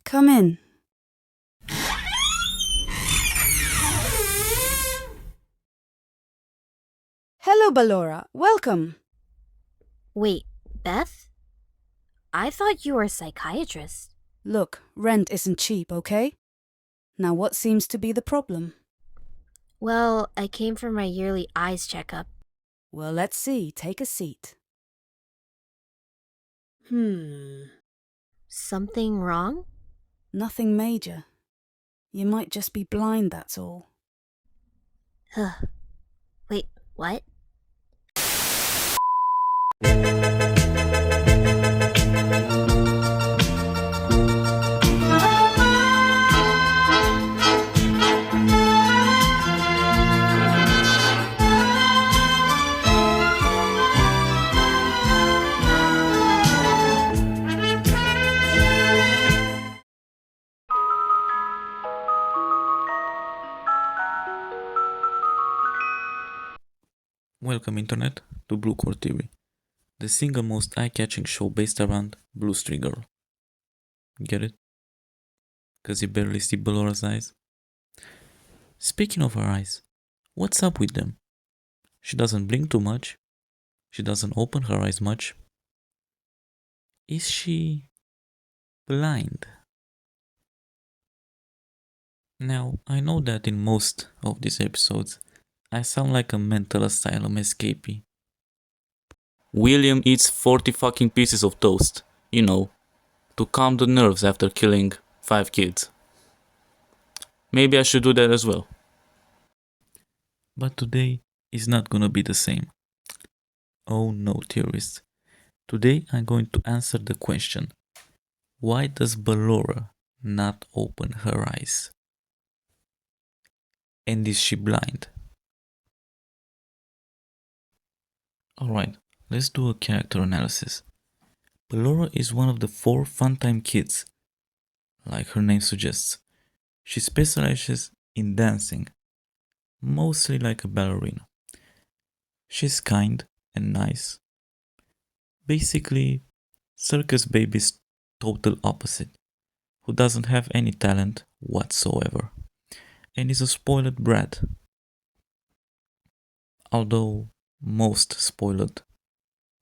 Come in. Hello, Ballora. Welcome. Wait, Beth? I thought you were a psychiatrist. Look, rent isn't cheap, okay? Now what seems to be the problem? Well, I came for my yearly eyes checkup. Well, let's see. Take a seat. Something wrong? Nothing major. You might just be blind, that's all. Wait, what? Welcome Internet to Blue Core TV, the single most eye-catching show based around Blue Street Girl. Get it? Cause you barely see Ballora's eyes? Speaking of her eyes, what's up with them? She doesn't blink too much. She doesn't open her eyes much. Is she blind? Now, I know that in most of these episodes, I sound like a mental asylum escapee. William eats 40 fucking pieces of toast, you know, to calm the nerves after killing 5 kids. Maybe I should do that as well. But today is not gonna be the same. Oh no, theorists. Today I'm going to answer the question, why does Ballora not open her eyes? And is she blind? Alright, let's do a character analysis. Ballora is one of the 4 Funtime kids. Like her name suggests, she specializes in dancing, mostly like a ballerina. She's kind and nice. Basically, Circus Baby's total opposite, who doesn't have any talent whatsoever, and is a spoiled brat. Although most spoiled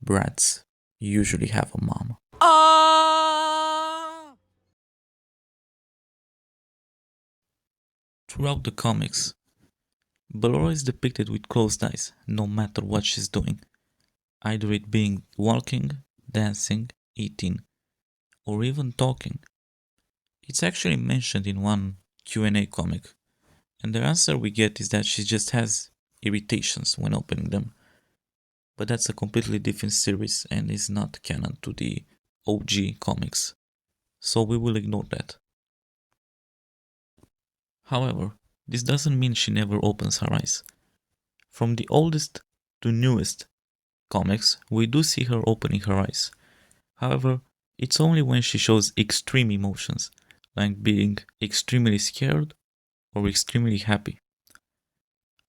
brats usually have a mom. Throughout the comics, Ballora is depicted with closed eyes, no matter what she's doing, either it being walking, dancing, eating, or even talking. It's actually mentioned in one Q&A comic, and the answer we get is that she just has irritations when opening them. But that's a completely different series and is not canon to the OG comics, so we will ignore that. However, this doesn't mean she never opens her eyes. From the oldest to newest comics, we do see her opening her eyes. However, it's only when she shows extreme emotions, like being extremely scared or extremely happy.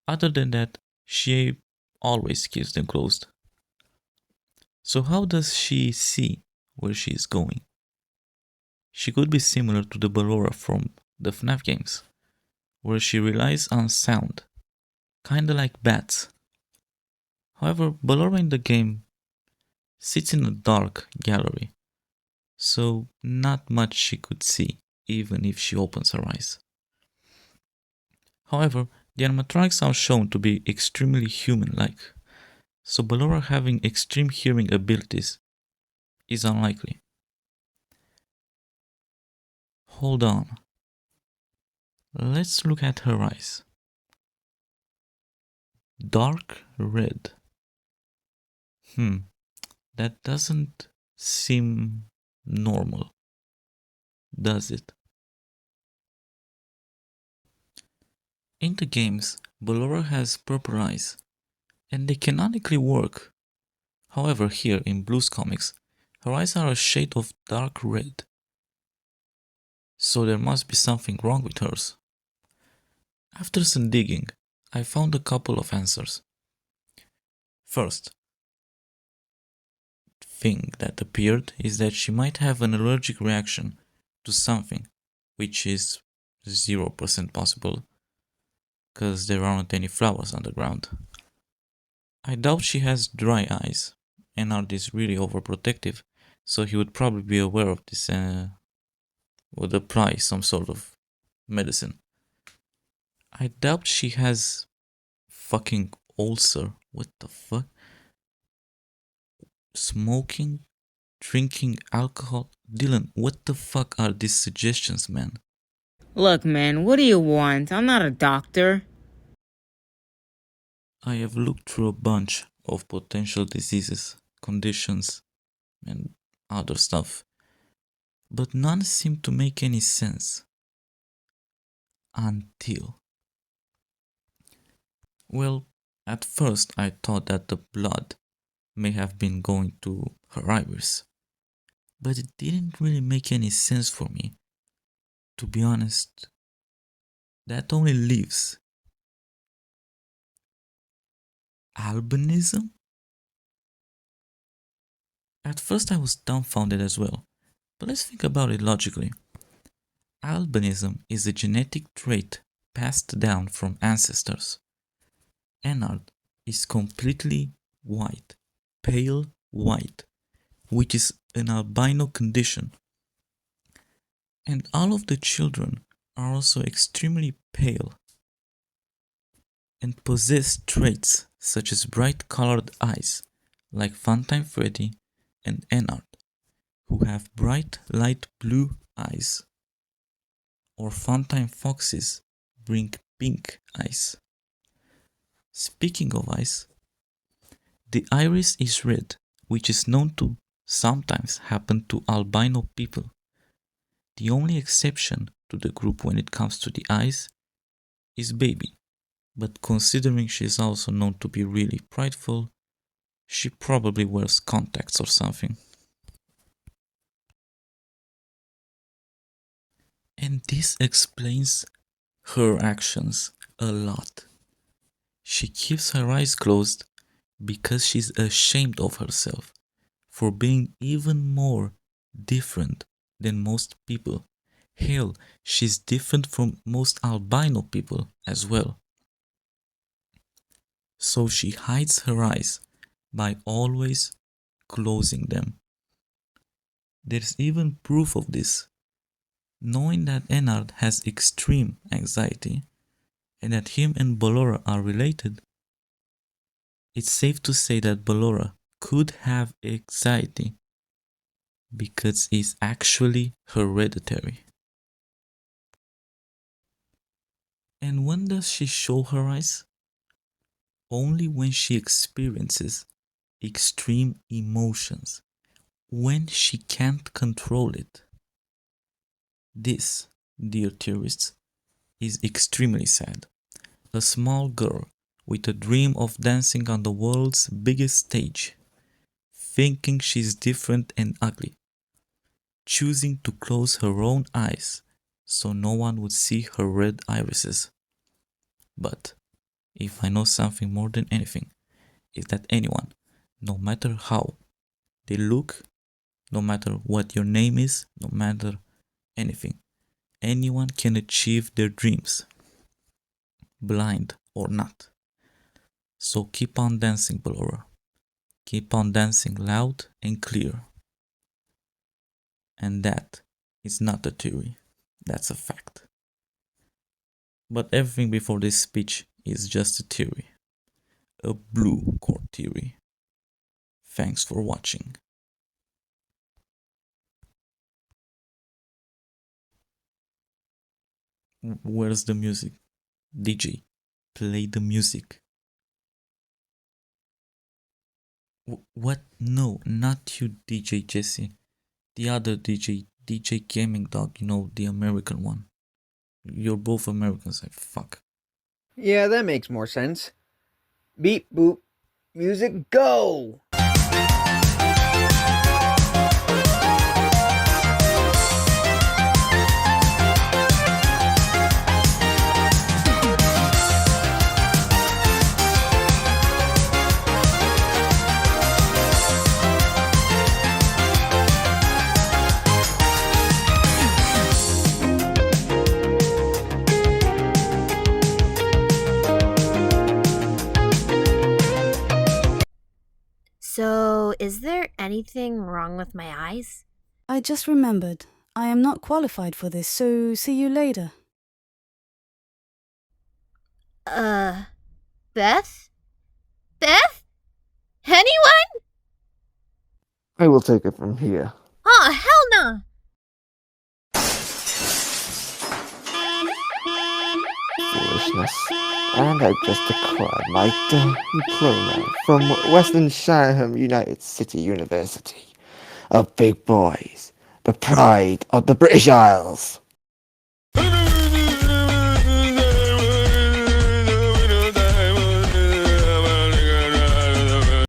Other than that, she always keeps them closed. So how does she see where she is going? She could be similar to the Ballora from the FNAF games, where she relies on sound, kinda like bats. However, Ballora in the game sits in a dark gallery, so not much she could see even if she opens her eyes. However, the animatronics are shown to be extremely human-like, so Ballora having extreme hearing abilities is unlikely. Hold on. Let's look at her eyes. Dark red. That doesn't seem normal, does it? In the games, Ballora has purple eyes, and they canonically work. However, here in Blue's comics, her eyes are a shade of dark red. So there must be something wrong with hers. After some digging, I found a couple of answers. First thing that appeared is that she might have an allergic reaction to something, which is 0% possible, because there aren't any flowers on the ground. I doubt she has dry eyes. Ennard is really overprotective, so he would probably be aware of this would apply some sort of medicine. I doubt she has fucking ulcer. What the fuck? Smoking, drinking alcohol. Dylan, what the fuck are these suggestions, man? Look, man, what do you want? I'm not a doctor. I have looked through a bunch of potential diseases, conditions, and other stuff, but none seem to make any sense. Until. Well, at first I thought that the blood may have been going to her iris, but it didn't really make any sense for me. To be honest, that only leaves albinism? At first I was dumbfounded as well, but let's think about it logically. Albinism is a genetic trait passed down from ancestors. Ennard is completely white, pale white, which is an albino condition. And all of the children are also extremely pale and possess traits such as bright colored eyes, like Funtime Freddy and Ennard, who have bright light blue eyes, or Funtime Foxes bring pink eyes. Speaking of eyes, the iris is red, which is known to sometimes happen to albino people. The only exception to the group when it comes to the eyes is Baby, but considering she is also known to be really prideful, she probably wears contacts or something. And this explains her actions a lot. She keeps her eyes closed because she's ashamed of herself for being even more different than most people. Hell, she's different from most albino people as well. So she hides her eyes by always closing them. There's even proof of this. Knowing that Ennard has extreme anxiety and that him and Ballora are related, it's safe to say that Ballora could have anxiety because it's actually hereditary. And when does she show her eyes? Only when she experiences extreme emotions, when she can't control it. This, dear theorists, is extremely sad. A small girl with a dream of dancing on the world's biggest stage, thinking she's different and ugly, choosing to close her own eyes so no one would see her red irises. But if I know something more than anything, is that anyone, no matter how they look, no matter what your name is, no matter anything, anyone can achieve their dreams, blind or not. So keep on dancing, Ballora. Keep on dancing loud and clear. And that is not a theory, that's a fact. But everything before this speech is just a theory, a blue core theory. Thanks for watching. Where's the music? DJ, play the music. What? No, not you, DJ Jesse. The other DJ, DJ Gaming Dog, you know, the American one. You're both Americans, like fuck. Yeah, that makes more sense. Beep boop. Music go! anything wrong with my eyes? I just remembered. I am not qualified for this, so see you later. Beth? Beth? Anyone? I will take it from here. Oh, hell no! Foolishness. And I've just acquired my diploma from Western Shire United City University of Big Boys, the pride of the British Isles.